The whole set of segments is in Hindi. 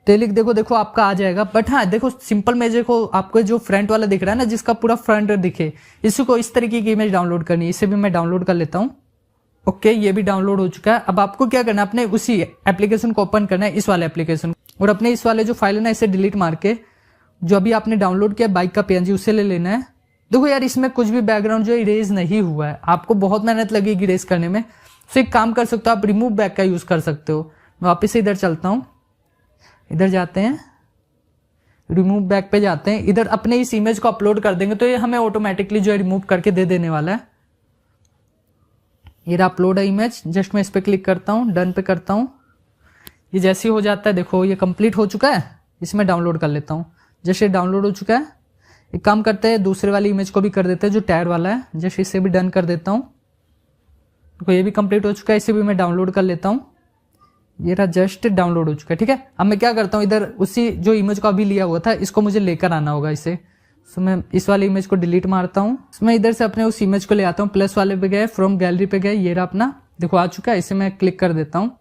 तो लिख देखो आपका आ जाएगा। बट हाँ देखो सिंपल में देखो आपको जो फ्रंट वाला दिख रहा है ना, जिसका पूरा फ्रंट दिखे, इसी को इस तरीके की इमेज डाउनलोड करनी है। इसे भी मैं डाउनलोड कर लेता हूँ। ओके, ये भी डाउनलोड हो चुका है। अब आपको क्या करना है, अपने उसी एप्लीकेशन को ओपन करना है, इस वाले एप्लीकेशन, और अपने इस वाले जो फाइल है ना, इसे डिलीट मार के जो अभी आपने डाउनलोड किया बाइक का PNG, उसे ले लेना है। देखो यार इसमें कुछ भी बैकग्राउंड जो इरेज नहीं हुआ है, आपको बहुत मेहनत लगेगी इरेज करने में। तो एक काम कर सकते हो आप, रिमूव बैक का यूज कर सकते हो। मैं वापस से इधर चलता हूँ, इधर जाते हैं, रिमूव बैक पे जाते हैं, इधर अपने इस इमेज को अपलोड कर देंगे तो ये हमें ऑटोमेटिकली जो है रिमूव करके दे देने वाला है। ये अपलोड है इमेज, जस्ट मैं इस पे क्लिक करता हूँ, डन पे करता हूँ। ये जैसे ही हो जाता है देखो ये कंप्लीट हो चुका है। इसमें डाउनलोड कर लेता हूँ, जैसे डाउनलोड हो चुका है। एक काम करते हैं, दूसरे वाली इमेज को भी कर देते हैं जो टायर वाला है, जैसे इसे भी डन कर देता हूँ। देखो ये भी कंप्लीट हो चुका है, इसे भी मैं डाउनलोड कर लेता हूँ। ये रहा जस्ट डाउनलोड हो चुका है। ठीक है, अब मैं क्या करता हूँ, इधर उसी जो इमेज को अभी लिया हुआ था इसको मुझे लेकर आना होगा इसे। तो मैं इस वाले इमेज को डिलीट मारता हूँ। मैं इधर से अपने उस इमेज को ले आता हूँ, प्लस वाले पे गए, फ्रॉम गैलरी पे गए, ये रहा अपना, देखो आ चुका है। इसे मैं क्लिक कर देता हूँ।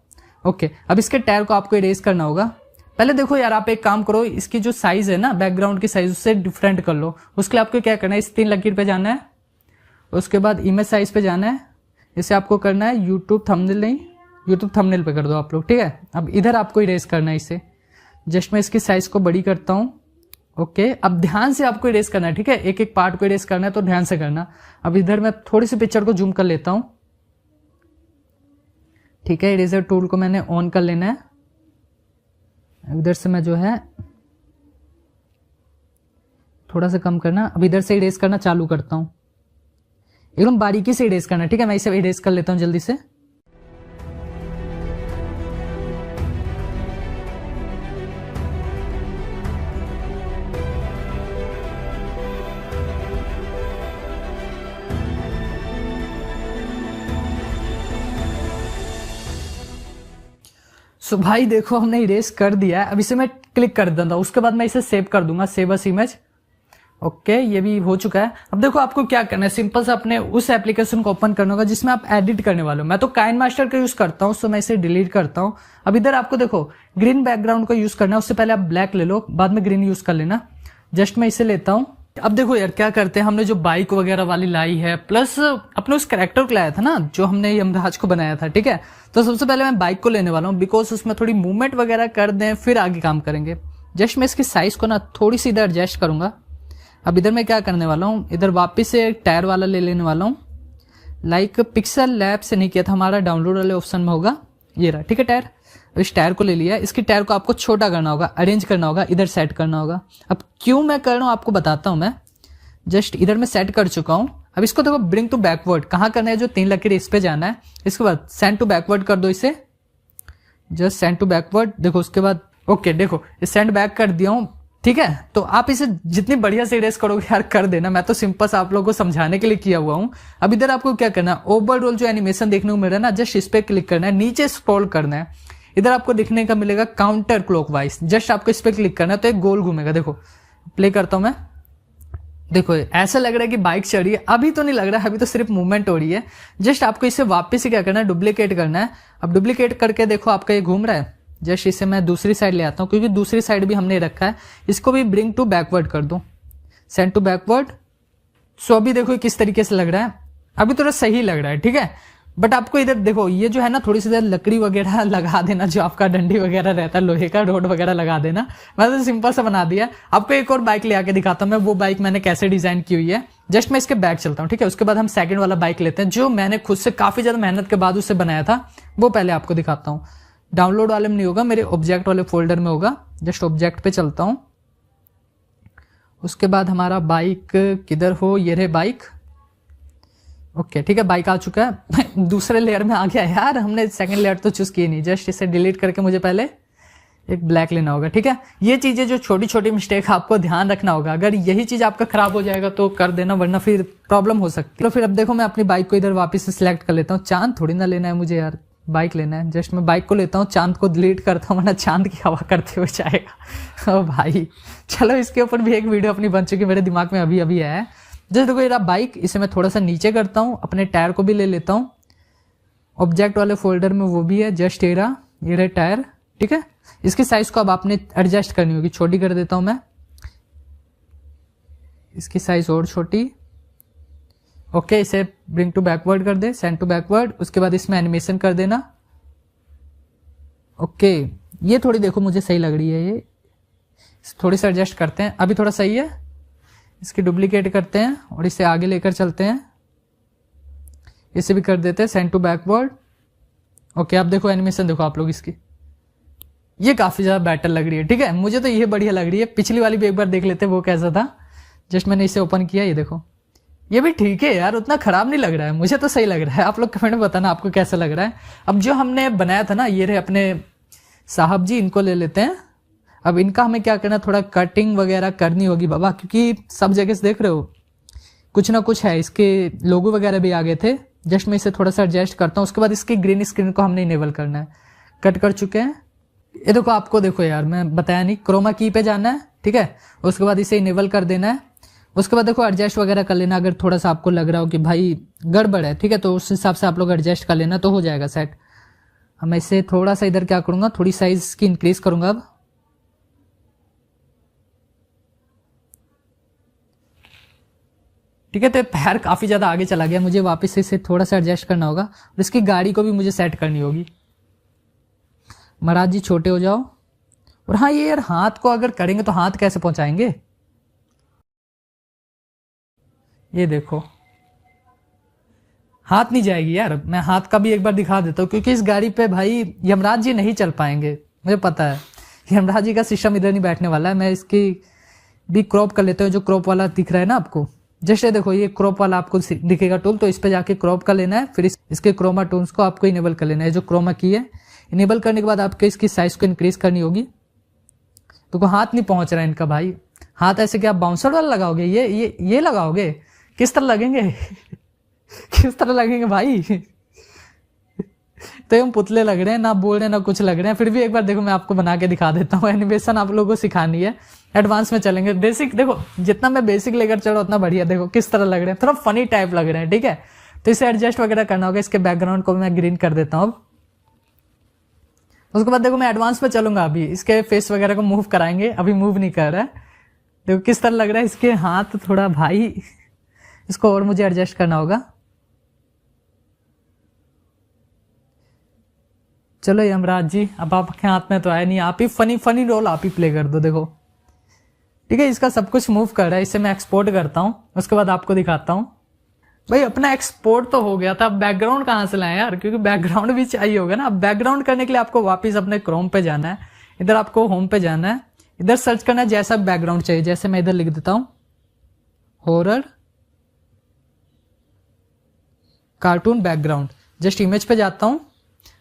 ओके, अब इसके टायर को आपको इरेज करना होगा। पहले देखो यार आप एक काम करो, इसकी जो साइज है ना, बैकग्राउंड की साइज, उससे डिफरेंट कर लो। उसके लिए आपको क्या करना है, इस 3 लकीर पे जाना है, उसके बाद इमेज साइज पे जाना है। इसे आपको करना है यूट्यूब थंबनेल, नहीं यूट्यूब थंबनेल पे कर दो आप लोग। ठीक है, अब इधर आपको इरेज करना है इसे। जस्ट मैं इसकी साइज को बड़ी करता हूँ। ओके, अब ध्यान से आपको इरेज करना है। ठीक है, एक एक पार्ट को इरेज करना है तो ध्यान से करना। अब इधर मैं थोड़ी सी पिक्चर को जूम कर लेता हूँ। ठीक है, इरेजर टूल को मैंने ऑन कर लेना है। इधर से मैं जो है थोड़ा सा कम करना। अब इधर से इरेज करना चालू करता हूं, एकदम बारीकी से इरेज करना। ठीक है, मैं इसे इरेज कर लेता हूं जल्दी से। सो भाई देखो हमने इरेज कर दिया है। अब इसे मैं क्लिक कर देता हूं, उसके बाद मैं इसे सेव कर दूंगा, सेव अस इमेज। ओके, ये भी हो चुका है। अब देखो आपको क्या करना है, सिंपल से अपने उस एप्लीकेशन को ओपन करना होगा जिसमें आप एडिट करने वाले हो। मैं तो काइनमास्टर का यूज करता हूं, सो मैं इसे डिलीट करता हूं। अब इधर आपको देखो ग्रीन बैकग्राउंड का यूज करना है, उससे पहले आप ब्लैक ले लो, बाद में ग्रीन यूज कर लेना। जस्ट मैं इसे लेता हूं। अब देखो यार क्या करते हैं, हमने जो बाइक वगैरह वाली लाई है, प्लस अपने उस कैरेक्टर को लाया था ना जो हमने यमराज को बनाया था। ठीक है, तो सबसे पहले मैं बाइक को लेने वाला हूँ, बिकॉज उसमें थोड़ी मूवमेंट वगैरह कर दें, फिर आगे काम करेंगे। जस्ट मैं इसकी साइज को ना थोड़ी सी इधर एडजस्ट करूंगा। अब इधर मैं क्या करने वाला हूँ, इधर वापिस से एक टायर वाला ले लेने वाला हूँ। लाइक पिक्सल लैब से नहीं किया था, हमारा डाउनलोड वाले ऑप्शन में होगा, ये रहा। ठीक है, टायर, इस टायर को ले लिया। इसकी टायर को आपको छोटा करना होगा, अरेंज करना होगा, इधर सेट करना होगा। अब क्यों मैं कर रहा हूं आपको बताता हूं मैं। जस्ट इधर मैं सेट कर चुका हूं। अब इसको देखो ब्रिंग टू बैकवर्ड कहां करना है, जो 3 लकीर इस पे जाना है। इसके बाद सेंड टू बैकवर्ड कर दो इसे, जस्ट सेंड टू बैकवर्ड। देखो उसके बाद ओके, देखो सेंड बैक कर दिया हूं। ठीक है, तो आप इसे जितनी बढ़िया से इरेज करोगे यार कर देना। मैं तो सिंपल से आप लोगों को समझाने के लिए किया हुआ हूं। अब इधर आपको क्या करना है, ओवरऑल जो एनिमेशन देखने को मिल रहा है ना, जस्ट इस पे क्लिक करना है, नीचे स्क्रॉल करना है। इधर आपको दिखने का मिलेगा काउंटर क्लॉकवाइज, जस्ट आपको इस पे क्लिक करना है तो एक गोल घूमेगा। देखो प्ले करता हूं मैं, देखो ऐसा लग रहा है कि बाइक चल रही है, अभी तो नहीं लग रहा है, अभी तो सिर्फ मूवमेंट हो रही है। जस्ट आपको इसे वापस से क्या करना है, डुप्लीकेट करना है। अब डुप्लीकेट करके देखो आपका ये घूम रहा है। जस्ट इसे मैं दूसरी साइड ले आता हूं, क्योंकि दूसरी साइड भी हमने रखा है। इसको भी ब्रिंग टू बैकवर्ड कर दूं, सेंड टू बैकवर्ड। सो अभी देखो किस तरीके से लग रहा है, अभी थोड़ा सही लग रहा है। ठीक है, बट आपको इधर देखो ये जो है ना, थोड़ी सी इधर लकड़ी वगैरह लगा देना, जो आपका डंडी वगैरह रहता है, लोहे का रोड वगैरह लगा देना। मैंने तो सिंपल सा बना दिया। आपको एक और बाइक ले आके दिखाता हूं मैं, वो बाइक मैंने कैसे डिजाइन की हुई है। जस्ट मैं इसके बैक चलता हूँ। ठीक है, उसके बाद हम सेकंड वाला बाइक लेते हैं, जो मैंने खुद से काफी ज्यादा मेहनत के बाद उसे बनाया था, वो पहले आपको दिखाता हूँ। डाउनलोड वाले में नहीं होगा, मेरे ऑब्जेक्ट वाले फोल्डर में होगा। जस्ट ऑब्जेक्ट पे चलता हूं, उसके बाद हमारा बाइक किधर हो, ये रहे बाइक। ओके ठीक है, बाइक आ चुका है। दूसरे लेयर में आ गया यार, हमने सेकंड लेयर तो चूज की नहीं। जस्ट इसे डिलीट करके मुझे पहले एक ब्लैक लेना होगा। ठीक है, ये चीजें जो छोटी छोटी मिस्टेक आपको ध्यान रखना होगा, अगर यही चीज आपका खराब हो जाएगा तो कर देना, वरना फिर प्रॉब्लम हो सकती है। तो फिर अब देखो मैं अपनी बाइक को इधर वापस से सिलेक्ट कर लेता हूँ। चांद थोड़ी ना लेना है मुझे यार, बाइक लेना है। जस्ट मैं बाइक को लेता हूँ, चांद को डिलीट करता हूँ, वरना चांद की हवा करते हुए जाएगा। ओ भाई चलो, इसके ऊपर भी एक वीडियो अपनी बन चुकी, मेरे दिमाग में अभी अभी है। जस्ट देखो ये बाइक, इसे मैं थोड़ा सा नीचे करता हूँ, अपने टायर को भी ले लेता हूँ। ऑब्जेक्ट वाले फोल्डर में वो भी है, जस्ट ये रहा टायर। ठीक है। इसकी साइज को अब आपने एडजस्ट करनी होगी, छोटी कर देता हूं मैं, इसकी साइज और छोटी। ओके, इसे ब्रिंग टू बैकवर्ड कर दे, सेंड टू बैकवर्ड। उसके बाद इसमें एनिमेशन कर देना। ओके, ये थोड़ी देखो मुझे सही लग रही है, ये थोड़ी सा एडजस्ट करते हैं, अभी थोड़ा सही है। इसकी डुप्लीकेट करते हैं और इसे आगे लेकर चलते हैं, इसे भी कर देते हैं सेंड टू बैकवर्ड। ओके, अब देखो एनिमेशन देखो आप लोग इसकी, ये काफी ज्यादा बेटर लग रही है। ठीक है, मुझे तो ये बढ़िया लग रही है। पिछली वाली भी एक बार देख लेते हैं वो कैसा था। जस्ट मैंने इसे ओपन किया, ये देखो, ये भी ठीक है यार, उतना खराब नहीं लग रहा है, मुझे तो सही लग रहा है। आप लोग कमेंट में बताना आपको कैसा लग रहा है। अब जो हमने बनाया था ना, ये रहे अपने साहब जी, इनको ले लेते हैं। अब इनका हमें क्या करना है, थोड़ा कटिंग वगैरह करनी होगी बाबा, क्योंकि सब जगह से देख रहे हो कुछ ना कुछ है। इसके लोगो वगैरह भी आ गए थे। जस्ट मैं इसे थोड़ा सा एडजस्ट करता हूँ। उसके बाद इसकी ग्रीन स्क्रीन को हमने इनेबल करना है, कट कर चुके हैं। ये देखो, आपको देखो यार, मैं बताया नहीं, क्रोमा की पे जाना है। ठीक है, उसके बाद इसे इनेबल कर देना है। उसके बाद देखो एडजस्ट वगैरह कर लेना, अगर थोड़ा सा आपको लग रहा हो कि भाई गड़बड़ है, ठीक है, तो उस हिसाब से आप लोग एडजस्ट कर लेना, तो हो जाएगा सेट। अब मैं इसे थोड़ा सा इधर क्या करूंगा, थोड़ी साइज की इंक्रीज करूंगा अब। ठीक है, तो पैर काफी ज्यादा आगे चला गया, मुझे वापस से इसे थोड़ा सा एडजस्ट करना होगा और इसकी गाड़ी को भी मुझे सेट करनी होगी। महाराज जी छोटे हो जाओ। और हाँ, ये यार हाथ को अगर करेंगे तो हाथ कैसे पहुंचाएंगे, ये देखो हाथ नहीं जाएगी यार। मैं हाथ का भी एक बार दिखा देता हूँ, क्योंकि इस गाड़ी पे भाई यमराज जी नहीं चल पाएंगे, मुझे पता है। यमराज जी का सिस्टम इधर नहीं बैठने वाला है। मैं इसकी भी क्रॉप कर लेता हूँ, जो क्रॉप वाला दिख रहा है ना आपको। जैसे देखो, ये क्रॉप वाला आपको दिखेगा टूल, तो इस पे जाके क्रॉप कर लेना है। फिर इसके क्रोमा टूल्स को आपको इनेबल कर लेना है, जो क्रोमा की है। इनेबल करने के बाद आपको इसकी साइज को इंक्रीज करनी होगी। तो हाथ नहीं पहुंच रहा है इनका भाई। हाथ ऐसे क्या बाउंसर वाला लगाओगे, ये लगाओगे, किस तरह लगेंगे किस तरह लगेंगे भाई तो हम पुतले लग रहे हैं, ना बोल रहे हैं ना कुछ लग रहे हैं। फिर भी एक बार देखो, मैं आपको बना के दिखा देता हूँ। एनिमेशन आप लोगों को सिखानी है, एडवांस में चलेंगे। बेसिक देखो, जितना मैं बेसिक लेकर चलो उतना बढ़िया। देखो किस तरह लग रहे हैं, थोड़ा फनी टाइप लग रहे हैं। ठीक है, तो इसे एडजस्ट वगैरह करना होगा। इसके बैकग्राउंड को मैं ग्रीन कर देता हूँ अब। उसके बाद देखो, मैं एडवांस में चलूंगा, अभी इसके फेस वगैरह को मूव कराएंगे, अभी मूव नहीं कर रहा है। देखो किस तरह लग रहा है, इसके हाथ थोड़ा भाई, इसको और मुझे एडजस्ट करना होगा। चलो यमराज जी, अब आपके हाथ में तो आया नहीं, आप ही फनी रोल आप ही प्ले कर दो। देखो ठीक है, इसका सब कुछ मूव कर रहा है। इसे मैं एक्सपोर्ट करता हूं, उसके बाद आपको दिखाता हूं। भाई अपना एक्सपोर्ट तो हो गया था, अब बैकग्राउंड कहां से लाएं यार, क्योंकि बैकग्राउंड भी चाहिए होगा ना। अब बैकग्राउंड करने के लिए आपको वापस अपने क्रोम पे जाना है, इधर आपको होम पे जाना है, इधर सर्च करना है जैसा बैकग्राउंड चाहिए। जैसे मैं इधर लिख देता हूं horror cartoon background. Just image पे जाता हूं,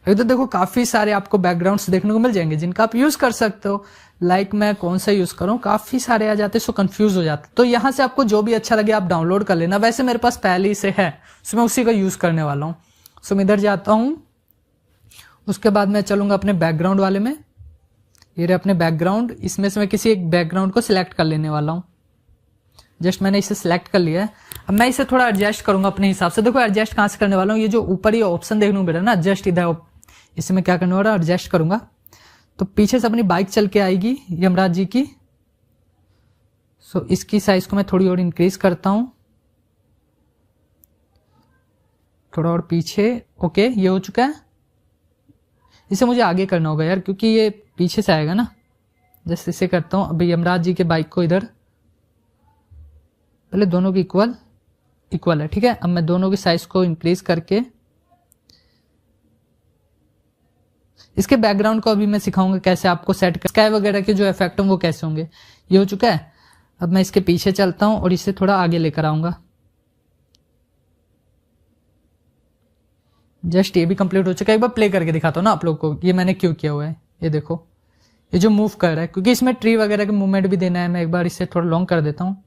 इधर देखो काफी सारे आपको बैकग्राउंड्स देखने को मिल जाएंगे, जिनका आप यूज कर सकते हो। लाइक मैं कौन सा यूज करूं, काफी सारे आ जाते, सो कंफ्यूज हो जाते। तो यहां से आपको जो भी अच्छा लगे आप डाउनलोड कर लेना। वैसे मेरे पास पहले ही से है, सो मैं उसी का यूज करने वाला हूं। सो मैं इधर जाता हूं, उसके बाद मैं चलूंगा अपने बैकग्राउंड वाले में। ये रहे अपने बैकग्राउंड, इसमें से मैं किसी एक बैकग्राउंड को सिलेक्ट कर लेने वाला हूं। जस्ट मैंने इसे सिलेक्ट कर लिया है। अब मैं इसे थोड़ा एडजस्ट करूंगा अपने हिसाब से। देखो एडजस्ट कहां से करने वाला हूं, ये जो ऊपर ये ऑप्शन देखने को मिल रहा है ना, जस्ट इधर, इसे मैं क्या करने वाला हूं, एडजस्ट करूंगा। तो पीछे से अपनी बाइक चल के आएगी यमराज जी की। सो इसकी साइज को मैं थोड़ी और इंक्रीज करता हूं, थोड़ा और पीछे। ओके, ये हो चुका है। इसे मुझे आगे करना होगा यार, क्योंकि ये पीछे से आएगा ना। जैसे इसे करता हूं, अभी यमराज जी के बाइक को इधर, पहले दोनों की इक्वल है। ठीक है, अब मैं दोनों की साइज को इंक्रीज करके, इसके बैकग्राउंड को अभी मैं सिखाऊंगा कैसे आपको सेट कर, स्काई वगैरह के जो इफेक्ट होंगे वो कैसे होंगे। ये हो चुका है। अब मैं इसके पीछे चलता हूं और इसे थोड़ा आगे लेकर आऊंगा। जस्ट ये भी कंप्लीट हो चुका है। एक बार प्ले करके दिखाता हूँ ना आप लोग को, ये मैंने क्यों किया हुआ है। ये देखो, ये जो मूव कर रहा है, क्योंकि इसमें ट्री वगैरह के मूवमेंट भी देना है। मैं एक बार इसे थोड़ा लॉन्ग कर देता हूँ।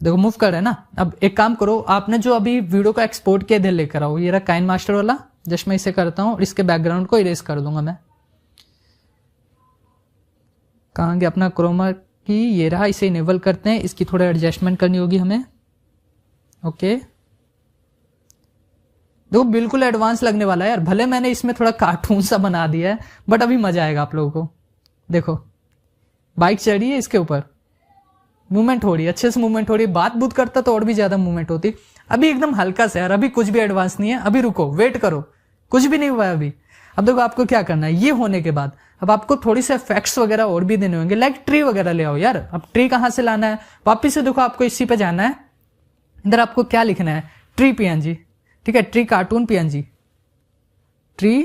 देखो मूव कर रहा है ना। अब एक काम करो, आपने जो अभी वीडियो को एक्सपोर्ट किया इधर लेकर आओ। ये रहा काइन मास्टर वाला। जस्ट मैं इसे करता हूं और इसके बैकग्राउंड को इरेज कर दूंगा मैं। कहां गया अपना क्रोमा की, ये रहा। इसे इनेबल करते हैं, इसकी थोड़ा एडजस्टमेंट करनी होगी हमें। ओके, देखो बिल्कुल एडवांस लगने वाला है यार। भले मैंने इसमें थोड़ा कार्टून सा बना दिया है, बट अभी मजा आएगा आप लोगों को। देखो बाइक चढ़ रही है, इसके ऊपर मूवमेंट हो रही है, अच्छे से मूवमेंट हो रही है। बात बूत करता तो और भी ज्यादा मूवमेंट होती। अभी एकदम हल्का सा यार, अभी कुछ भी एडवांस नहीं है। अभी रुको, वेट करो, कुछ भी नहीं हुआ है अभी। अब देखो आपको क्या करना है, ये होने के बाद अब आपको थोड़ी से इफेक्ट्स वगैरह और भी देने होंगे, लाइक ट्री वगैरह ले आओ यार। अब ट्री कहां से लाना है, वापिस से देखो आपको इसी पे जाना है। इधर आपको क्या लिखना है, ट्री पीएनजी, ठीक है, tree cartoon PNG, tree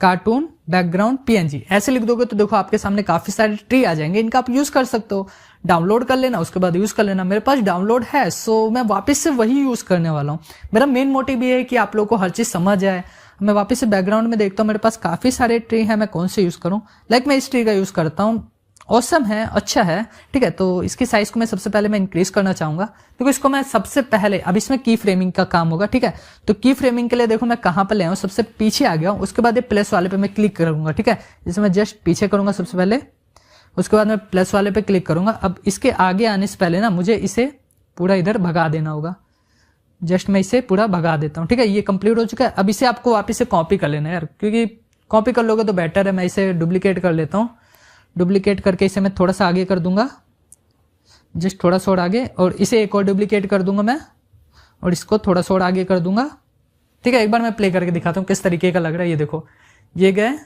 cartoon background PNG, ऐसे लिख दोगे तो देखो आपके सामने काफी सारे ट्री आ जाएंगे। इनका आप यूज कर सकते हो, डाउनलोड कर लेना, उसके बाद यूज कर लेना। मेरे पास डाउनलोड है, सो मैं वापस से वही यूज करने वाला हूँ। मेरा मेन मोटिव ये है कि आप लोगों को हर चीज समझ आए। मैं वापस से बैकग्राउंड में देखता हूँ, मेरे पास काफी सारे ट्री है, मैं कौन से यूज करूँ। लाइक मैं इस ट्री का यूज करता हूँ, ऑसम है, अच्छा है, ठीक है। तो इसकी साइज को मैं सबसे पहले मैं इंक्रीज करना चाहूंगा। देखो इसको मैं सबसे पहले, अब इसमें की फ्रेमिंग का काम होगा, ठीक है। तो की फ्रेमिंग के लिए देखो मैं कहां पर ले आऊं, सबसे पीछे आ गया हूं। उसके बाद ये प्लस वाले पे मैं क्लिक करूंगा, ठीक है। जैसे मैं जस्ट पीछे करूंगा सबसे पहले, उसके बाद मैं प्लस वाले पे क्लिक करूंगा। अब इसके आगे आने से पहले ना मुझे इसे पूरा इधर भगा देना होगा। जस्ट मैं इसे पूरा भगा देता हूँ, ठीक है। ये कंप्लीट हो चुका है। अब इसे आपको वापिस से कॉपी कर लेना है यार, क्योंकि कॉपी कर लोगे तो बेटर है। मैं इसे डुप्लीकेट कर लेता हूँ। डुप्लीकेट करके इसे मैं थोड़ा सा आगे कर दूंगा, जस्ट थोड़ा सा और आगे, और इसे एक और डुप्लीकेट कर दूंगा मैं, और इसको थोड़ा सा और आगे कर दूंगा, ठीक है। एक बार मैं प्ले करके दिखाता हूँ किस तरीके का लग रहा है। ये देखो ये गए।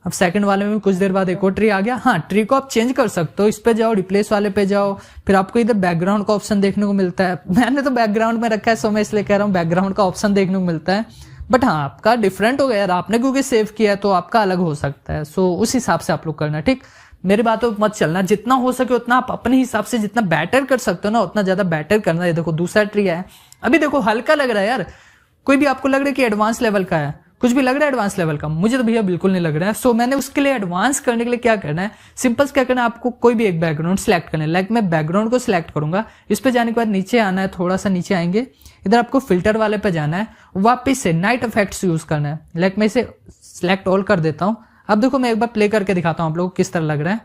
अब सेकंड वाले में कुछ देर बाद एक और ट्री आ गया। हाँ, ट्री को आप चेंज कर सकते हो, इस पे जाओ, रिप्लेस वाले पे जाओ, फिर आपको इधर बैकग्राउंड का ऑप्शन देखने को मिलता है। मैंने तो बैकग्राउंड में रखा है, सो मैं इसलिए कह रहा हूँ बैकग्राउंड का ऑप्शन देखने को मिलता है। बट हाँ, आपका डिफरेंट हो गया यार, आपने क्योंकि सेव किया है तो आपका अलग हो सकता है। सो उस हिसाब से आप लोग करना, ठीक। मेरी बातों मत चलना, जितना हो सके उतना आप अपने हिसाब से जितना बेटर कर सकते हो ना, उतना ज्यादा बेटर करना है। देखो दूसरा ट्री है, अभी देखो हल्का लग रहा है यार। कोई भी आपको लग रहा है कि एडवांस लेवल का है, कुछ भी लग रहा है एडवांस लेवल का, मुझे तो भैया बिल्कुल नहीं लग रहा है। सो मैंने उसके लिए एडवांस करने के लिए क्या करना है, सिंपल क्या करना है, आपको कोई भी एक बैकग्राउंड सिलेक्ट करना है। लाइक मैं बैकग्राउंड को सिलेक्ट करूंगा, इस पे जाने के बाद नीचे आना है, थोड़ा सा नीचे आएंगे, इधर आपको फिल्टर वाले पे जाना है, वापिस से नाइट इफेक्ट्स यूज करना है। लाइक मैं इसे सिलेक्ट ऑल कर देता हूं। अब देखो मैं एक बार प्ले करके दिखाता हूं आप लोगों को किस तरह लग रहा है।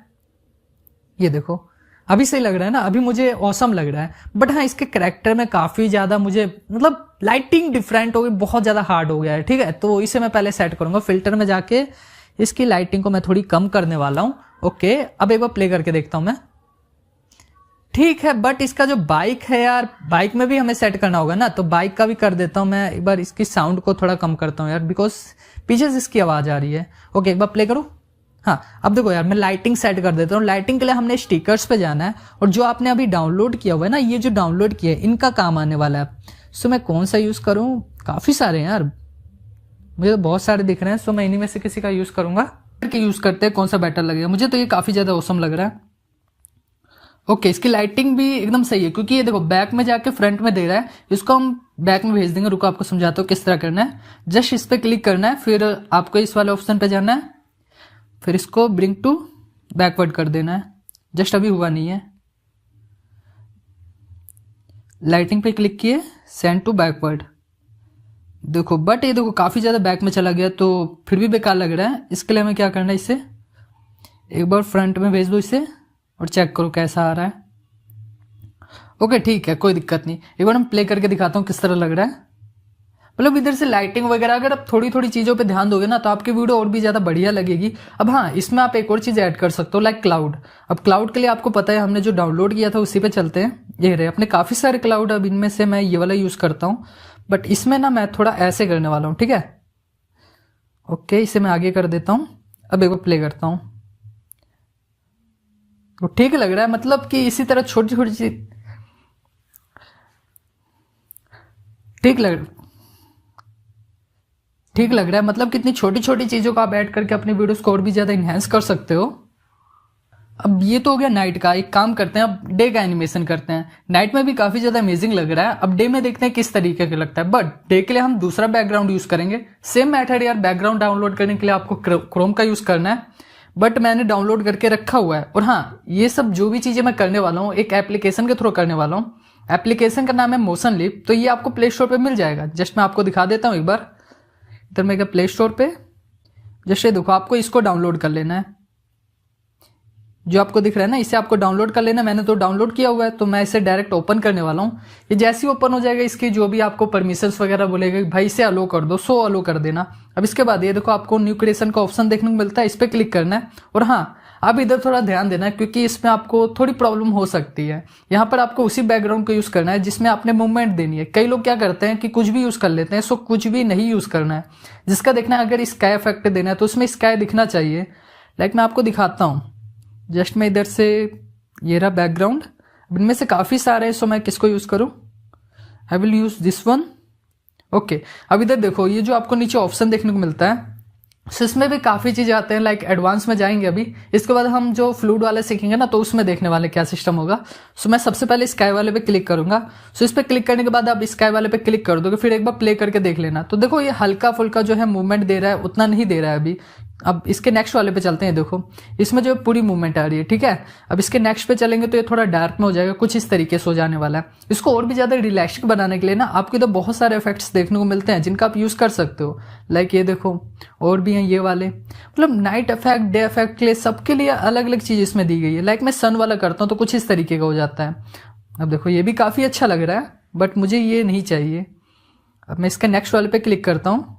ये देखो अभी सही लग रहा है ना, अभी मुझे ऑसम लग रहा है। बट हाँ, इसके कैरेक्टर में काफी ज्यादा मुझे मतलब लाइटिंग डिफरेंट हो गई, बहुत ज्यादा हार्ड हो गया है, ठीक है। तो इसे मैं पहले सेट करूंगा, फिल्टर में जाके इसकी लाइटिंग को मैं थोड़ी कम करने वाला हूं। ओके, अब एक बार प्ले करके देखता हूं मैं, ठीक है। बट इसका जो बाइक है यार, बाइक में भी हमें सेट करना होगा ना, तो बाइक का भी कर देता हूं मैं। एक बार इसकी साउंड को थोड़ा कम करता हूं यार, बिकॉज पीछे से इसकी आवाज आ रही है। ओके, एक बार प्ले करूं। हाँ, अब देखो यार मैं लाइटिंग सेट कर देता हूँ। लाइटिंग के लिए हमने स्टिकर्स पे जाना है, और जो आपने अभी डाउनलोड किया हुआ है ना, ये जो डाउनलोड किया है इनका काम आने वाला है। सो मैं कौन सा यूज करूं, काफी सारे हैं यार, मुझे तो बहुत सारे दिख रहे हैं। सो मैं इन्हीं में से किसी का यूज करूंगा, यूज करते हैं, कौन सा बेटर लगेगा। मुझे तो ये काफी ज्यादा औसम लग रहा है। ओके, इसकी लाइटिंग भी एकदम सही है, क्योंकि ये देखो बैक में जाके फ्रंट में दे रहा है। इसको हम बैक में भेज देंगे। रुको आपको समझाता हूँ किस तरह करना है। जस्ट इस पे क्लिक करना है, फिर आपको इस वाले ऑप्शन पे जाना है, फिर इसको ब्रिंग टू बैकवर्ड कर देना है। जस्ट अभी हुआ नहीं है, लाइटिंग पे क्लिक किए, सेंड टू बैकवर्ड। देखो बट ये देखो काफी ज्यादा बैक में चला गया, तो फिर भी बेकार लग रहा है। इसके लिए हमें क्या करना है, इसे एक बार फ्रंट में भेज दो इसे, और चेक करो कैसा आ रहा है। ओके ठीक है, कोई दिक्कत नहीं। एक बार हम प्ले करके दिखाता हूँ किस तरह लग रहा है। मतलब इधर से लाइटिंग वगैरह अगर आप थोड़ी थोड़ी चीजों पे ध्यान दोगे ना, तो आपकी वीडियो और भी ज्यादा बढ़िया लगेगी। अब हाँ, इसमें आप एक और चीज ऐड कर सकते हो, लाइक क्लाउड। अब क्लाउड के लिए आपको पता है हमने जो डाउनलोड किया था उसी पे चलते हैं। ये रहे अपने काफी सारे क्लाउड। अब इनमें से मैं ये वाला यूज करता हूँ, बट इसमें ना मैं थोड़ा ऐसे करने वाला हूँ, ठीक है। ओके, इसे मैं आगे कर देता हूँ। अब एक बार प्ले करता हूँ, वो ठीक लग रहा है। मतलब कि इसी तरह छोटी छोटी चीज ठीक लग रहा है। मतलब कितनी छोटी छोटी चीजों का आप ऐड करके अपनी वीडियोस को और भी ज्यादा इनहेंस कर सकते हो। अब ये तो हो गया नाइट का। एक काम करते हैं, अब डे का एनिमेशन करते हैं। नाइट में भी काफी ज्यादा अमेजिंग लग रहा है। अब डे में देखते हैं किस तरीके का लगता है। बट डे के लिए हम दूसरा बैकग्राउंड यूज करेंगे। सेम मेथड यार, बैकग्राउंड डाउनलोड करने के लिए आपको क्रोम का यूज करना है, बट मैंने डाउनलोड करके रखा हुआ है। और हाँ, ये सब जो भी चीजें मैं करने वाला हूँ एक एप्लीकेशन के थ्रू करने वाला हूँ। एप्लीकेशन का नाम है मोशन लिप। तो ये आपको प्ले स्टोर पे मिल जाएगा। जस्ट मैं आपको दिखा देता हूँ एक बार। इधर मैं प्ले स्टोर पे जस्ट ये देखो, आपको इसको डाउनलोड कर लेना है। जो आपको दिख रहा है ना, इसे आपको डाउनलोड कर लेना। मैंने तो डाउनलोड किया हुआ है, तो मैं इसे डायरेक्ट ओपन करने वाला हूँ। ये जैसे ही ओपन हो जाएगा, इसकी जो भी आपको परमिशंस वगैरह बोलेगा, भाई इसे अलो कर दो, सो अलो कर देना। अब इसके बाद ये देखो आपको न्यू क्रिएशन का ऑप्शन देखने को मिलता है, इस पर क्लिक करना है। और हाँ, अब इधर थोड़ा ध्यान देना है, क्योंकि इसमें आपको थोड़ी प्रॉब्लम हो सकती है। यहाँ पर आपको उसी बैकग्राउंड को यूज करना है जिसमें आपने मूवमेंट देनी है। कई लोग क्या करते हैं कि कुछ भी यूज कर लेते हैं, सो कुछ भी नहीं यूज करना है। जिसका देखना है, अगर स्काई इफेक्ट देना है तो उसमें स्काई दिखना चाहिए। लाइक मैं आपको दिखाता हूँ, जस्ट मैं इधर से, ये रहा बैकग्राउंड। इनमें से काफी सारे हैं, सो मैं किसको यूज करूं? I will use this one. Okay, अब इधर देखो, ये जो आपको नीचे ऑप्शन देखने को मिलता है, सो इसमें भी काफी चीजें आते हैं। लाइक एडवांस में जाएंगे अभी, इसके बाद हम जो फ्लूइड वाले सीखेंगे ना, तो उसमें देखने वाले क्या सिस्टम होगा। सो मैं सबसे पहले स्काई वाले पे क्लिक करूंगा। सो इस पे क्लिक करने के बाद आप स्काई वाले पे क्लिक कर दोगे, फिर एक बार प्ले करके देख लेना। तो देखो, ये हल्का फुल्का जो है मूवमेंट दे रहा है, उतना नहीं दे रहा है अभी। अब इसके नेक्स्ट वाले पे चलते हैं। देखो, इसमें जो पूरी मूवमेंट आ रही है, ठीक है। अब इसके नेक्स्ट पे चलेंगे तो ये थोड़ा डार्क में हो जाएगा, कुछ इस तरीके से हो जाने वाला है। इसको और भी ज्यादा रिलैक्सिंग बनाने के लिए ना, आपको इधर बहुत सारे इफेक्ट्स देखने को मिलते हैं जिनका आप यूज कर सकते हो। लाइक ये देखो, और भी हैं ये वाले। मतलब नाइट इफेक्ट, डे इफेक्ट के लिए, सबके लिए अलग अलग चीज इसमें दी गई है। लाइक मैं सन वाला करता हूँ तो कुछ इस तरीके का हो जाता है। अब देखो, ये भी काफी अच्छा लग रहा है, बट मुझे ये नहीं चाहिए। अब मैं इसके नेक्स्ट वाले पे क्लिक करता हूँ।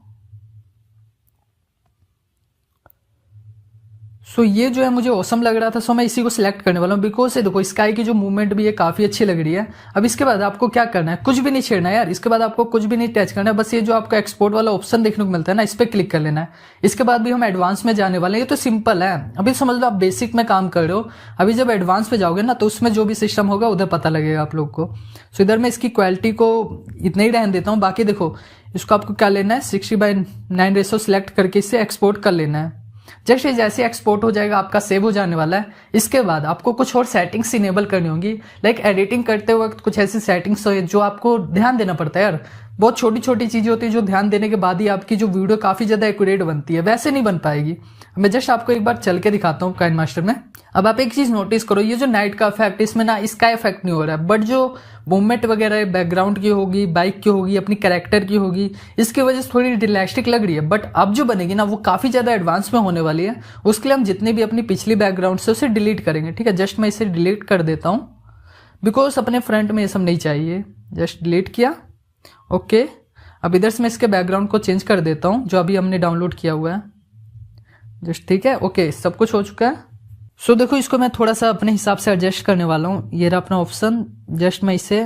सो ये जो है मुझे औसम लग रहा था, सो मैं इसी को सिलेक्ट करने वाला हूँ। बिकॉज देखो, स्काई की जो मूवमेंट भी है काफी अच्छी लग रही है। अब इसके बाद आपको क्या करना है, कुछ भी नहीं छेड़ना है यार। इसके बाद आपको कुछ भी नहीं टच करना है, बस ये जो आपका एक्सपोर्ट वाला ऑप्शन देखने को मिलता है ना, इस पर क्लिक कर लेना है। इसके बाद भी हम एडवांस में जाने वाले हैं। ये तो सिंपल है, अभी समझ लो आप बेसिक में काम कर रहे हो। अभी जब एडवांस पे जाओगे ना, तो उसमें जो भी सिस्टम होगा उधर पता लगेगा आप लोग को। सो इधर मैं इसकी क्वालिटी को इतना ही रहने देता हूँ। बाकी देखो, इसको आपको क्या लेना है, 60:9 रेशो सिलेक्ट करके इसे एक्सपोर्ट कर लेना है। जस्ट जैसे एक्सपोर्ट हो जाएगा, आपका सेव हो जाने वाला है। इसके बाद आपको कुछ और सेटिंग्स इनेबल करनी होंगी। लाइक एडिटिंग करते वक्त कुछ ऐसी सेटिंग्स हो जो आपको ध्यान देना पड़ता है यार। बहुत छोटी छोटी चीजें होती है जो ध्यान देने के बाद ही आपकी जो वीडियो काफी ज्यादा एक्यूरेट बनती है, वैसे नहीं बन पाएगी। मैं जस्ट आपको एक बार चल के दिखाता हूँ काइन मास्टर में। अब आप एक चीज नोटिस करो, ये जो नाइट का इफेक्ट, इसमें ना इसका इफेक्ट नहीं हो रहा है, बट जो मूवमेंट वगैरह बैकग्राउंड की होगी, बाइक की होगी, अपनी कैरेक्टर की होगी, इसकी वजह से थोड़ी रियलिस्टिक लग रही है। बट अब जो बनेगी ना, वो काफी ज्यादा एडवांस में होने वाली है। उसके लिए हम जितने भी अपनी पिछली बैकग्राउंड से उसे डिलीट करेंगे, ठीक है। जस्ट मैं इसे डिलीट कर देता हूँ, बिकॉज अपने फ्रंट में ये सब नहीं चाहिए। जस्ट डिलीट किया, ओके। अब इधर से मैं इसके बैकग्राउंड को चेंज कर देता हूँ, जो अभी हमने डाउनलोड किया हुआ है। जस्ट ठीक है, ओके, सब कुछ हो चुका है। सो देखो, इसको मैं थोड़ा सा अपने हिसाब से एडजस्ट करने वाला हूँ। ये रहा अपना ऑप्शन। जस्ट मैं इसे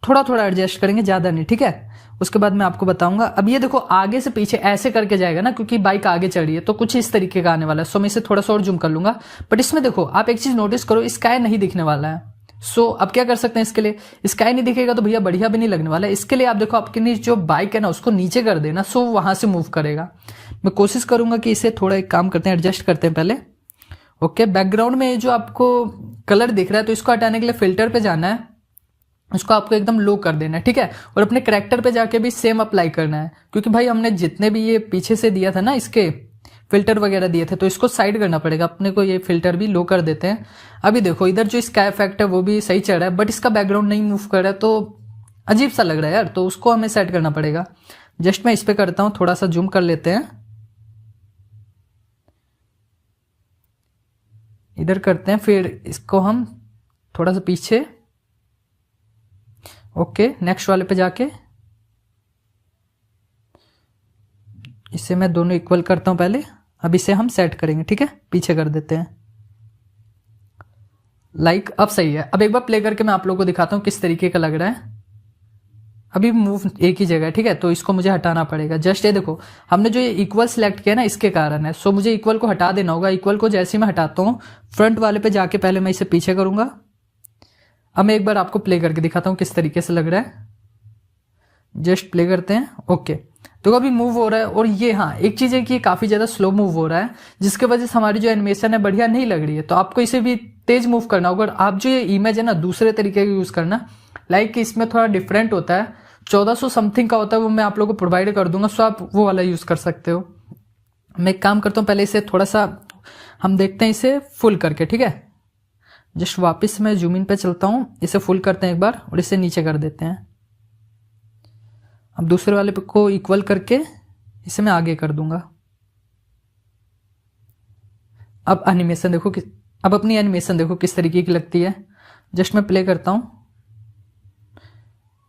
थोड़ा थोड़ा एडजस्ट करेंगे, ज्यादा नहीं, ठीक है। उसके बाद मैं आपको बताऊंगा। अब ये देखो, आगे से पीछे ऐसे करके जाएगा ना, क्योंकि बाइक आगे चढ़ रही है, तो कुछ इस तरीके का आने वाला है। सो मैं इसे थोड़ा सा और जूम कर लूंगा। बट इसमें देखो, आप एक चीज नोटिस करो, स्काई नहीं दिखने वाला है। सो अब क्या कर सकते हैं इसके लिए, स्काई नहीं दिखेगा तो भैया बढ़िया भी नहीं लगने वाला है। इसके लिए आप देखो, आपकी जो बाइक है ना, उसको नीचे कर देना, सो वहां से मूव करेगा। मैं कोशिश करूंगा कि इसे थोड़ा एक काम करते हैं, एडजस्ट करते हैं पहले। ओके, बैकग्राउंड में जो आपको कलर दिख रहा है, तो इसको हटाने के लिए फिल्टर पे जाना है, उसको आपको एकदम लो कर देना है, ठीक है। और अपने कैरेक्टर पे जाके भी सेम अप्लाई करना है, क्योंकि भाई हमने जितने भी ये पीछे से दिया था ना, इसके फिल्टर वगैरह दिए थे, तो इसको साइड करना पड़ेगा अपने को। ये फिल्टर भी लो कर देते हैं। अभी देखो, इधर जो इसका इफेक्ट है वो भी सही चढ़ रहा है, बट इसका बैकग्राउंड नहीं मूव कर रहा है, तो अजीब सा लग रहा है यार। तो उसको हमें सेट करना पड़ेगा। जस्ट मैं इस पे करता हूँ, थोड़ा सा जूम कर लेते हैं, इधर करते हैं, फिर इसको हम थोड़ा सा पीछे। ओके, नेक्स्ट वाले पे जाके इसे मैं दोनों इक्वल करता हूं पहले। अब इसे हम सेट करेंगे, ठीक है, पीछे कर देते हैं। लाइक अब सही है। अब एक बार प्ले करके मैं आप लोगों को दिखाता हूं किस तरीके का लग रहा है। अभी मूव एक ही जगह है, ठीक है, तो इसको मुझे हटाना पड़ेगा। जस्ट ये देखो, हमने जो ये इक्वल सिलेक्ट किया ना, इसके कारण है। सो मुझे इक्वल को हटा देना होगा। इक्वल को जैसे ही मैं हटाता हूँ, फ्रंट वाले पे जाके पहले मैं इसे पीछे करूंगा। अब मैं एक बार आपको प्ले करके दिखाता हूँ किस तरीके से लग रहा है। जस्ट प्ले करते हैं, ओके। तो अभी मूव हो रहा है। और ये, हाँ, एक चीज है कि काफी ज्यादा स्लो मूव हो रहा है, जिसके वजह से हमारी जो एनिमेशन है बढ़िया नहीं लग रही है। तो आपको इसे भी तेज मूव करना होगा। आप जो ये इमेज है ना, दूसरे तरीके का यूज करना। लाइक इसमें थोड़ा डिफरेंट होता है, 1400 समथिंग का होता है, वो मैं आप लोगों को प्रोवाइड कर दूंगा। सो आप वो वाला यूज कर सकते हो। मैं एक काम करता हूँ, पहले इसे थोड़ा सा हम देखते हैं इसे फुल करके, ठीक है। जस्ट वापस मैं जूम इन पे चलता हूं, इसे फुल करते हैं एक बार और इसे नीचे कर देते हैं। अब दूसरे वाले को इक्वल करके इसे मैं आगे कर दूंगा। अब एनिमेशन देखो कि अब अपनी एनिमेशन देखो किस तरीके की लगती है। जस्ट मैं प्ले करता हूँ,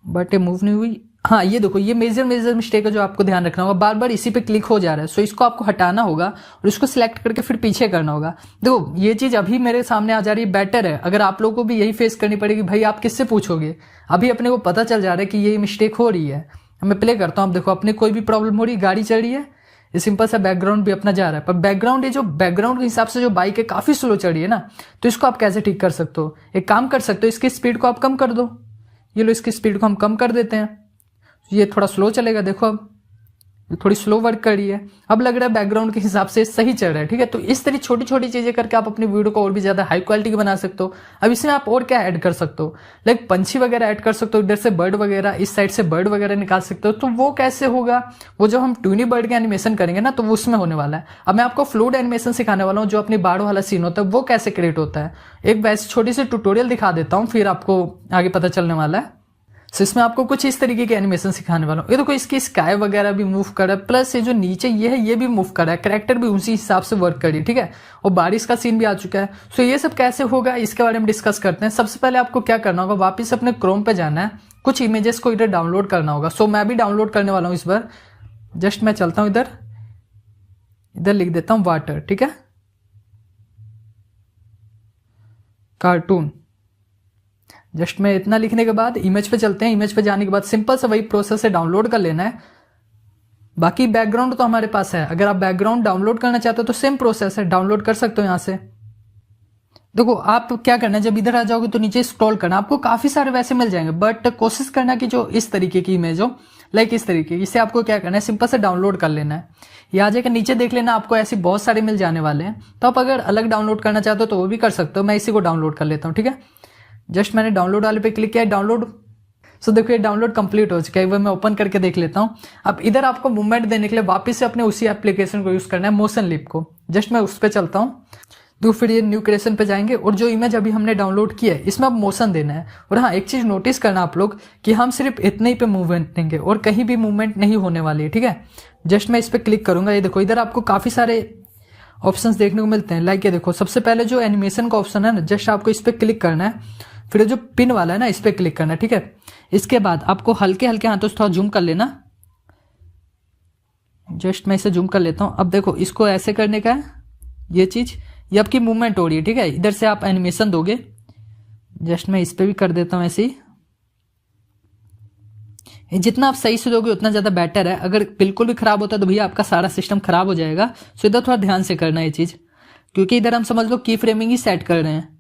बट ये मूव नहीं हुई। हाँ ये देखो, ये मेजर मिस्टेक है जो आपको ध्यान रखना होगा, बार बार इसी पे क्लिक हो जा रहा है। सो इसको आपको हटाना होगा और इसको सिलेक्ट करके फिर पीछे करना होगा। देखो ये चीज अभी मेरे सामने आ जा रही है, बेटर है। अगर आप लोगों को भी यही फेस करनी पड़ेगी, भाई आप किससे पूछोगे? अभी अपने को पता चल जा रहा है कि ये मिस्टेक हो रही है। मैं प्ले करता हूँ, आप देखो अपने कोई भी प्रॉब्लम हो रही है, गाड़ी चल रही है, ये सिंपल सा बैकग्राउंड भी अपना जा रहा है, पर बैकग्राउंड ये जो बैकग्राउंड के हिसाब से जो बाइक है काफी स्लो चल रही है ना, तो इसको आप कैसे ठीक कर सकते हो? एक काम कर सकते हो, इसकी स्पीड को आप कम कर दो। ये लो, इसकी स्पीड को हम कम कर देते हैं, ये थोड़ा स्लो चलेगा। देखो अब ये थोड़ी स्लो वर्क कर रही है, अब लग रहा है बैकग्राउंड के हिसाब से सही चल रहा है। ठीक है, तो इस तरह छोटी छोटी चीजें करके आप अपनी वीडियो को और भी ज्यादा हाई क्वालिटी की बना सकते हो। अब इसमें आप और क्या ऐड कर सकते हो? लाइक पंछी वगैरह ऐड कर सकते हो, इधर से बर्ड वगैरह, इस साइड से बर्ड वगैरह निकाल सकते हो। तो वो कैसे होगा? वो जब हम ट्यूनी बर्ड के एनिमेशन करेंगे ना, तो वो उसमें होने वाला है। अब मैं आपको फ्लूइड एनिमेशन सिखाने वाला हूँ, जो अपनी बाढ़ वाला सीन होता है वो कैसे क्रिएट होता है। एक वैसे छोटी सी ट्यूटोरियल दिखा देता हूँ, फिर आपको आगे पता चलने वाला है। तो इसमें आपको कुछ इस तरीके के एनिमेशन सिखाने वाला हूँ। ये देखो, इसकी स्काई वगैरह भी मूव कर रहा है, प्लस ये जो नीचे ये है ये भी मूव कर रहा है, कैरेक्टर भी उसी हिसाब से वर्क कर रही है। ठीक है, और बारिश का सीन भी आ चुका है। सो ये सब कैसे होगा इसके बारे में डिस्कस करते हैं। सबसे पहले आपको क्या करना होगा, वापस अपने क्रोम पे जाना है, कुछ इमेजेस को इधर डाउनलोड करना होगा। सो मैं भी डाउनलोड करने वाला हूँ इस बार। जस्ट मैं चलता हूँ इधर लिख देता हूँ वाटर। ठीक है, कार्टून। जस्ट में इतना लिखने के बाद इमेज पे चलते हैं। इमेज पे जाने के बाद सिंपल सा वही प्रोसेस है, डाउनलोड कर लेना है। बाकी बैकग्राउंड तो हमारे पास है, अगर आप बैकग्राउंड डाउनलोड करना चाहते हो तो सेम प्रोसेस है, डाउनलोड कर सकते हो यहां से। देखो आप क्या करना है, जब इधर आ जाओगे तो नीचे स्क्रॉल करना, आपको काफी सारे वैसे मिल जाएंगे, बट कोशिश करना कि जो इस तरीके की इमेज हो, लाइक इस तरीके, इसे आपको क्या करना है, सिंपल से डाउनलोड कर लेना है। ये आ जाएगा, नीचे देख लेना, आपको ऐसे बहुत सारे मिल जाने वाले हैं। तो आप अगर अलग डाउनलोड करना चाहते हो तो वो भी कर सकते हो। मैं इसी को डाउनलोड कर लेता हूँ। ठीक है, जस्ट मैंने डाउनलोड वाले पे क्लिक किया, डाउनलोड। सो देखो ये डाउनलोड कंप्लीट हो चुका है। वो मैं ओपन करके देख लेता हूँ। अब इधर आपको मूवमेंट देने के लिए वापस से अपने उसी एप्लीकेशन को यूज करना है, मोशन लिप को। जस्ट मैं उस पर चलता हूँ, तो फिर ये न्यू क्रिएशन पे जाएंगे और जो इमेज अभी हमने डाउनलोड की है इसमें अब मोशन देना है। और हाँ, एक चीज नोटिस करना आप लोग कि हम सिर्फ इतने ही पे मूवमेंट देंगे और कहीं भी मूवमेंट नहीं होने वाली है। ठीक है, जस्ट मैं इस पर क्लिक करूंगा। ये देखो इधर आपको काफी सारे ऑप्शंस देखने को मिलते हैं। लाइक ये देखो, सबसे पहले जो एनिमेशन का ऑप्शन है ना, जस्ट आपको इस पर क्लिक करना है। फिर जो पिन वाला है ना, इस पे क्लिक करना है। ठीक है, इसके बाद आपको हल्के हल्के हाथों से थोड़ा जूम कर लेना। जस्ट मैं इसे जूम कर लेता हूं। अब देखो इसको ऐसे करने का है, ये चीज, ये आपकी मूवमेंट हो रही है। ठीक है, इधर से आप एनिमेशन दोगे। जस्ट मैं इस पे भी कर देता हूं ऐसे ही। जितना आप सही से दोगे उतना ज्यादा बेटर है। अगर बिल्कुल भी खराब होता है तो भैया आपका सारा सिस्टम खराब हो जाएगा। सो इधर थोड़ा ध्यान से करना है ये चीज, क्योंकि इधर हम समझ लो की फ्रेमिंग ही सेट कर रहे हैं।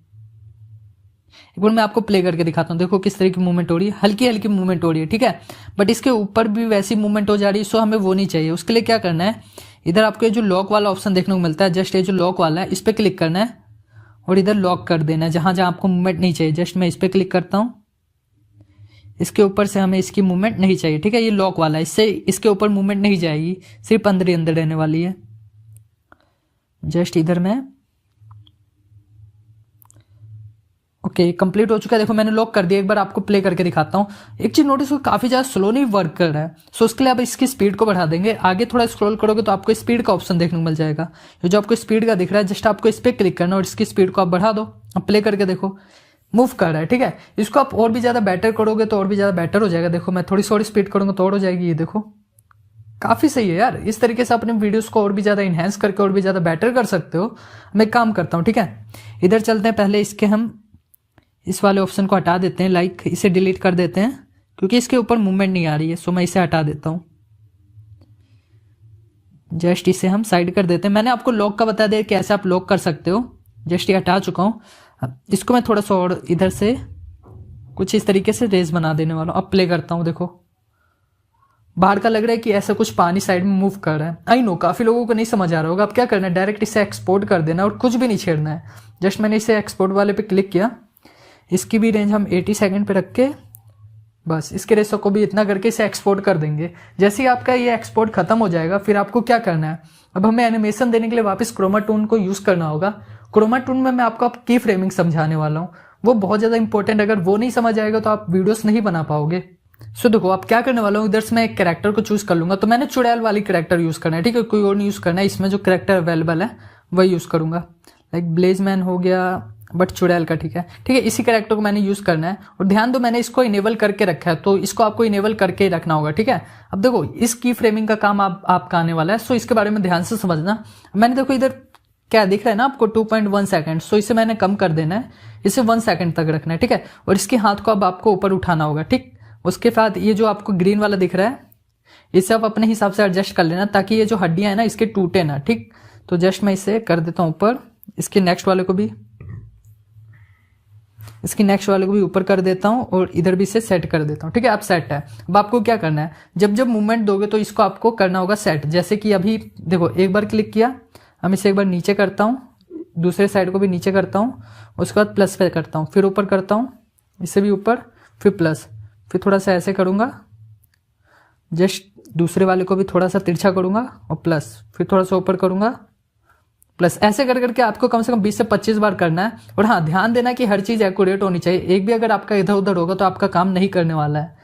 एक बार मैं आपको प्ले करके दिखाता हूँ। देखो किस तरह की मूवमेंट हो रही है, हल्की हल्की मूवमेंट हो रही है। ठीक है, बट इसके ऊपर भी वैसी मूवमेंट हो जा रही है। सो हमें वो नहीं चाहिए। उसके लिए क्या करना है, इधर आपको ये जो लॉक वाला ऑप्शन देखने को मिलता है, जस्ट ये जो लॉक वाला है इस पर क्लिक करना है और इधर लॉक कर देना है जहां जहां आपको मूवमेंट नहीं चाहिए। जस्ट मैं इस पर क्लिक करता हूँ। इसके ऊपर से हमें इसकी मूवमेंट नहीं चाहिए। ठीक है, ये लॉक वाला है, इससे इसके ऊपर मूवमेंट नहीं जाएगी, सिर्फ अंदर ही अंदर रहने वाली है। जस्ट इधर मैं ओके, कंप्लीट हो चुका है। देखो मैंने लॉक कर दिया। एक बार आपको प्ले करके दिखाता हूँ। एक चीज नोटिस हो, काफी ज्यादा स्लो नहीं वर्क कर रहा है। सो उसके लिए आप इसकी स्पीड को बढ़ा देंगे। आगे थोड़ा स्क्रॉल करोगे तो आपको स्पीड का ऑप्शन देखने को मिल जाएगा। ये जो आपको स्पीड का दिख रहा है, जस्ट आपको इस पर क्लिक करना और इसकी स्पीड को आप बढ़ा दो। अब प्ले करके देखो, मूव कर रहा है। ठीक है, इसको आप और भी ज्यादा बेटर करोगे तो और भी ज्यादा बेटर हो जाएगा। देखो मैं थोड़ी सी स्पीड करूंगा तो और हो जाएगी। ये देखो काफी सही है यार। इस तरीके से अपने वीडियोस को और भी ज्यादा इनहेंस करके और भी ज्यादा बेटर कर सकते हो। मैं काम करता हूँ। ठीक है, इधर चलते हैं। पहले इसके हम इस वाले ऑप्शन को हटा देते हैं, लाइक इसे डिलीट कर देते हैं क्योंकि इसके ऊपर मूवमेंट नहीं आ रही है। सो मैं इसे हटा देता हूं। जस्ट इसे हम साइड कर देते हैं। मैंने आपको लॉक का बता दिया कैसे आप लॉक कर सकते हो। जस्ट ये हटा चुका हूं। इसको मैं थोड़ा सा और इधर से कुछ इस तरीके से रेस बना देने वाला हूं। अब प्ले करता हूं। देखो बाहर का लग रहा है कि ऐसा कुछ पानी साइड में मूव कर रहा है। आई नो काफी लोगों को नहीं समझ आ रहा होगा। अब क्या करना है, डायरेक्ट इसे एक्सपोर्ट कर देना और कुछ भी नहीं छेड़ना है। जस्ट मैंने इसे एक्सपोर्ट वाले पे क्लिक किया। इसकी भी रेंज हम 80 सेकंड पे रख के बस इसके रेसो को भी इतना करके इसे एक्सपोर्ट कर देंगे। जैसे ही आपका ये एक्सपोर्ट खत्म हो जाएगा, फिर आपको क्या करना है, अब हमें एनिमेशन देने के लिए वापस क्रोमा टून को यूज करना होगा। क्रोमा टून में मैं आपको अब की फ्रेमिंग समझाने वाला हूँ, वो बहुत ज्यादा इंपॉर्टेंट। अगर वो नहीं समझ आएगा तो आप वीडियोस नहीं बना पाओगे। सो देखो आप क्या करने वाला हूँ, इधर से मैं एक कैरेक्टर को चूज कर लूंगा। तो मैंने चुड़ैल वाली कैरेक्टर यूज करना है। ठीक है, कोई और नहीं यूज करना है। इसमें जो कैरेक्टर अवेलेबल है वही यूज करूंगा। लाइक ब्लेजमैन हो गया, बट चुड़ैल का, ठीक है, इसी कैरेक्टर को मैंने यूज करना है। और ध्यान दो मैंने इसको इनेबल करके रखा है, तो इसको आपको इनेबल करके ही रखना होगा, ठीक है। अब देखो इस की फ्रेमिंग का काम आपका आने वाला है, सो इसके बारे में ध्यान से समझना। मैंने देखो इधर क्या दिख रहा है ना आपको 2.1 सेकंड, सो इसे मैंने कम कर देना है, इसे 1 सेकंड तक रखना है, ठीक है। और इसके हाथ को अब आपको ऊपर उठाना होगा, ठीक। उसके बाद ये जो आपको ग्रीन वाला दिख रहा है इसे आप अपने हिसाब से एडजस्ट कर लेना, ताकि ये जो हड्डियां है ना इसके टूटे ना, ठीक। तो जस्ट मैं इसे कर देता हूं ऊपर, इसके नेक्स्ट वाले को भी ऊपर कर देता हूं, और इधर भी इसे सेट कर देता हूं, ठीक है। अब सेट है। अब आपको क्या करना है, जब जब मूवमेंट दोगे तो इसको आपको करना होगा सेट। जैसे कि अभी देखो एक बार क्लिक किया, हम इसे एक बार नीचे करता हूं, दूसरे साइड को भी नीचे करता हूं, उसके बाद प्लस पे करता हूं, फिर ऊपर करता हूं, इसे भी ऊपर, फिर प्लस, फिर थोड़ा सा ऐसे करूंगा, जस्ट दूसरे वाले को भी थोड़ा सा तिरछा करूंगा और प्लस, फिर थोड़ा सा ऊपर करूंगा प्लस। ऐसे कर करके आपको कम से कम 20 से 25 बार करना है। और हाँ, ध्यान देना कि हर चीज एक्यूरेट होनी चाहिए, एक भी अगर आपका इधर उधर होगा तो आपका काम नहीं करने वाला है।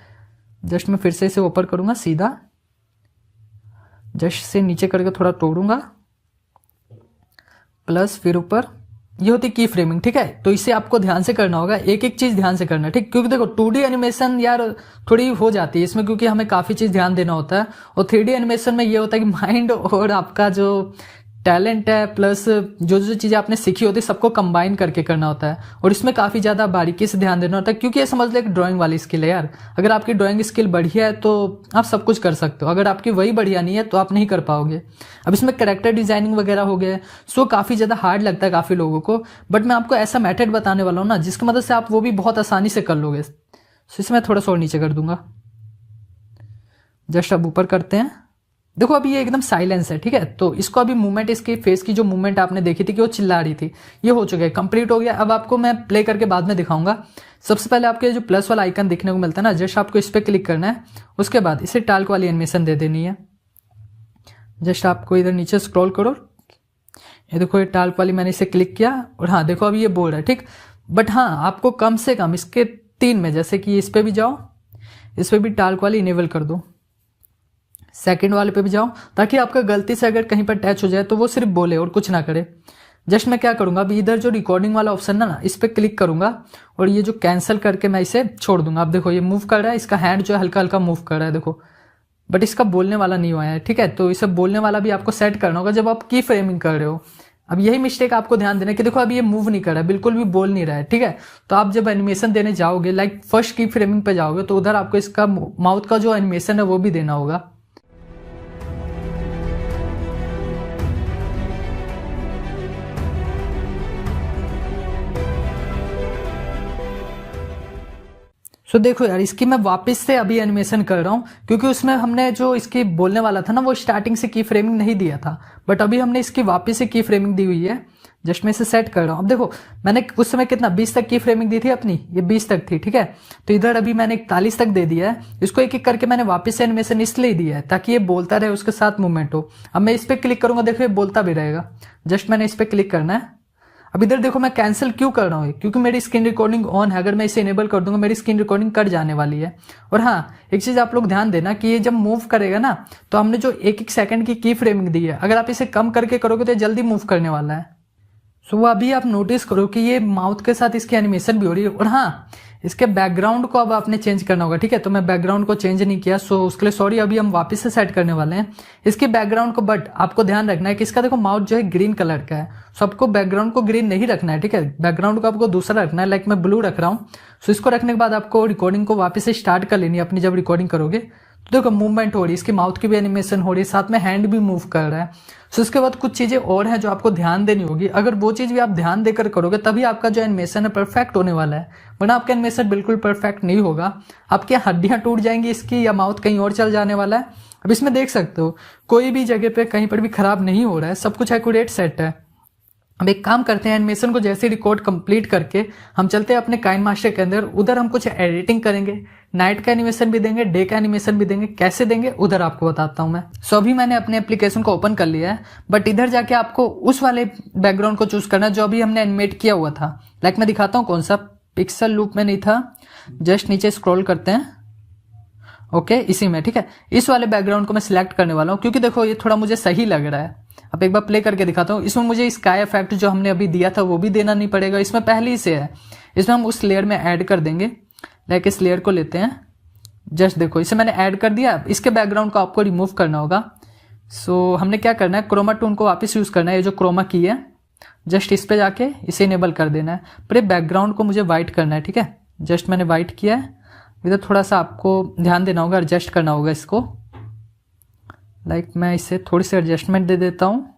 जस्ट मैं फिर से इसे ऊपर करूंगा सीधा, जस्ट से नीचे करके थोड़ा तोड़ूंगा, प्लस फिर ऊपर। ये होती की फ्रेमिंग, ठीक है। तो इसे आपको ध्यान से करना होगा, एक एक चीज ध्यान से करना, ठीक। क्योंकि देखो 2D एनिमेशन यार थोड़ी हो जाती है इसमें, क्योंकि हमें काफी चीज ध्यान देना होता है। और 3D एनिमेशन में ये होता है कि माइंड और आपका जो टैलेंट है प्लस जो जो चीजें आपने सीखी होती है सबको कंबाइन करके करना होता है। और इसमें काफी ज्यादा बारीकी से ध्यान देना होता है, क्योंकि ये समझ लो एक ड्राइंग वाली स्किल है यार। अगर आपकी ड्राइंग स्किल बढ़िया है तो आप सब कुछ कर सकते हो, अगर आपकी वही बढ़िया नहीं है तो आप नहीं कर पाओगे। अब इसमें कैरेक्टर डिजाइनिंग वगैरह हो गया, सो काफी ज्यादा हार्ड लगता है काफी लोगों को, बट मैं आपको ऐसा मेथड बताने वाला हूँ ना जिसकी मदद से आप वो भी बहुत आसानी से कर लोगे। सो इसे मैं थोड़ा सा और नीचे कर दूंगा, जस्ट अब ऊपर करते हैं। देखो अभी ये एकदम साइलेंस है, ठीक है। तो इसको अभी मूवमेंट, इसके फेस की जो मूवमेंट आपने देखी थी कि वो चिल्ला रही थी, ये हो चुका है, कंप्लीट हो गया। अब आपको मैं प्ले करके बाद में दिखाऊंगा। सबसे पहले आपके जो प्लस वाला आइकन दिखने को मिलता है ना, जस्ट आपको इस पर क्लिक करना है, उसके बाद इसे टाल्क वाली एनिमेशन दे देनी है। जस्ट आपको इधर नीचे स्क्रॉल करो, ये देखो ये टाल्क वाली मैंने इसे क्लिक किया, और हाँ देखो अभी ये बोल रहा है, ठीक। बट हाँ आपको कम से कम इसके 3 में, जैसे कि इस पे भी जाओ, इस पे भी टाल्क वाली इनेबल कर दो, सेकंड वाले पे भी जाओ, ताकि आपका गलती से अगर कहीं पर टच हो जाए तो वो सिर्फ बोले और कुछ ना करे। जस्ट मैं क्या करूंगा, अभी इधर जो रिकॉर्डिंग वाला ऑप्शन है ना, इस पे क्लिक करूंगा और ये जो कैंसिल करके मैं इसे छोड़ दूंगा। अब देखो ये मूव कर रहा है, इसका हैंड जो है हल्का हल्का मूव कर रहा है, देखो, बट इसका बोलने वाला नहीं हुआ है, ठीक है। तो इसे बोलने वाला भी आपको सेट करना होगा जब आप की फ्रेमिंग कर रहे हो। अब यही मिस्टेक आपको ध्यान देना है कि देखो अभी ये मूव नहीं कर रहा है, बिल्कुल भी बोल नहीं रहा है, ठीक है। तो आप जब एनिमेशन देने जाओगे, लाइक फर्स्ट की फ्रेमिंग पे जाओगे, तो उधर आपको इसका माउथ का जो एनिमेशन है वो भी देना होगा। तो देखो यार, इसकी मैं वापस से अभी एनिमेशन कर रहा हूँ, क्योंकि उसमें हमने जो इसकी बोलने वाला था ना वो स्टार्टिंग से की फ्रेमिंग नहीं दिया था, बट अभी हमने इसकी वापस से की फ्रेमिंग दी हुई है। जस्ट मैं इसे सेट कर रहा हूँ। अब देखो मैंने उस समय कितना 20 तक की फ्रेमिंग दी थी अपनी, ये 20 तक थी, ठीक है। तो इधर अभी मैंने 41 तक दे दिया है। इसको एक एक करके मैंने वापस से एनिमेशन इसलिए दिया है ताकि ये बोलता रहे, उसके साथ मूवमेंट हो। अब मैं इस पर क्लिक करूंगा, देखो ये बोलता भी रहेगा। जस्ट मैंने इस पर क्लिक करना है। अब इधर देखो मैं कैंसिल क्यों कर रहा हूँ, क्योंकि मेरी स्क्रीन रिकॉर्डिंग ऑन है। अगर मैं इसे इनेबल कर दूंगा मेरी स्क्रीन रिकॉर्डिंग कट जाने वाली है। और हाँ, एक चीज आप लोग ध्यान देना कि ये जब मूव करेगा ना, तो हमने जो 1-1 सेकंड की फ्रेमिंग दी है, अगर आप इसे कम करके करोगे तो ये जल्दी मूव करने वाला है। सो वो अभी आप नोटिस करो कि ये माउथ के साथ इसकी एनिमेशन भी हो रही है। और हाँ, इसके बैकग्राउंड को अब आपने चेंज करना होगा, ठीक है। तो मैं बैकग्राउंड को चेंज नहीं किया, सो उसके लिए सॉरी। अभी हम वापस से सेट करने वाले हैं इसके बैकग्राउंड को, बट आपको ध्यान रखना है कि इसका देखो माउथ जो है ग्रीन कलर का है। सबको बैकग्राउंड को ग्रीन नहीं रखना है, ठीक है। बैकग्राउंड को आपको दूसरा रखना है, लाइक मैं ब्लू रख रहा हूँ। सो इसको रखने के बाद आपको रिकॉर्डिंग को वापस से स्टार्ट कर लेनी है अपनी। जब रिकॉर्डिंग करोगे तो देखो मूवमेंट हो रही है, इसकी माउथ की भी एनिमेशन हो रही है, साथ में हैंड भी मूव कर रहा है। सो इसके बाद कुछ चीजें और हैं जो आपको ध्यान देनी होगी। अगर वो चीज भी आप ध्यान देकर करोगे तभी आपका जो एनिमेशन है परफेक्ट होने वाला है, वरना आपका एनिमेशन बिल्कुल परफेक्ट नहीं होगा। आपकी हड्डियां टूट जाएंगी इसकी, या माउथ कहीं और चल जाने वाला है। अब इसमें देख सकते हो कोई भी जगह पे कहीं पर भी खराब नहीं हो रहा है, सब कुछ एक्यूरेट सेट है। अब एक काम करते हैं, एनिमेशन को जैसे रिकॉर्ड कंप्लीट करके हम चलते हैं अपने काइनमास्टर के अंदर। उधर हम कुछ एडिटिंग करेंगे, नाइट का एनिमेशन भी देंगे, डे का एनिमेशन भी देंगे। कैसे देंगे उधर आपको बताता हूं मैं। सो अभी मैंने अपने एप्लीकेशन को ओपन कर लिया है, बट इधर जाके आपको उस वाले बैकग्राउंड को चूज करना जो अभी हमने एनिमेट किया हुआ था। लाइक मैं दिखाता हूँ कौन सा, पिक्सल लूप में नहीं था। जस्ट नीचे स्क्रॉल करते हैं, ओके, इसी में, ठीक है। इस वाले बैकग्राउंड को मैं सिलेक्ट करने वाला हूँ, क्योंकि देखो ये थोड़ा मुझे सही लग रहा है। अब एक बार प्ले करके दिखाता हूँ। इसमें मुझे स्काई इफेक्ट जो हमने अभी दिया था वो भी देना नहीं पड़ेगा, इसमें पहले ही से है। इसमें हम उस लेयर में ऐड कर देंगे। लाइक इस लेयर को लेते हैं, जस्ट देखो इसे मैंने ऐड कर दिया। इसके बैकग्राउंड को आपको रिमूव करना होगा। सो हमने क्या करना है, क्रोमा टून को वापस यूज करना है। ये जो क्रोमा की है जस्ट इस पे जाके इसे इनेबल कर देना है। पर बैकग्राउंड को मुझे वाइट करना है, ठीक है। जस्ट मैंने वाइट किया है। इधर थोड़ा सा आपको ध्यान देना होगा, एडजस्ट करना होगा इसको। लाइक मैं इसे थोड़ी सी एडजस्टमेंट दे देता हूँ।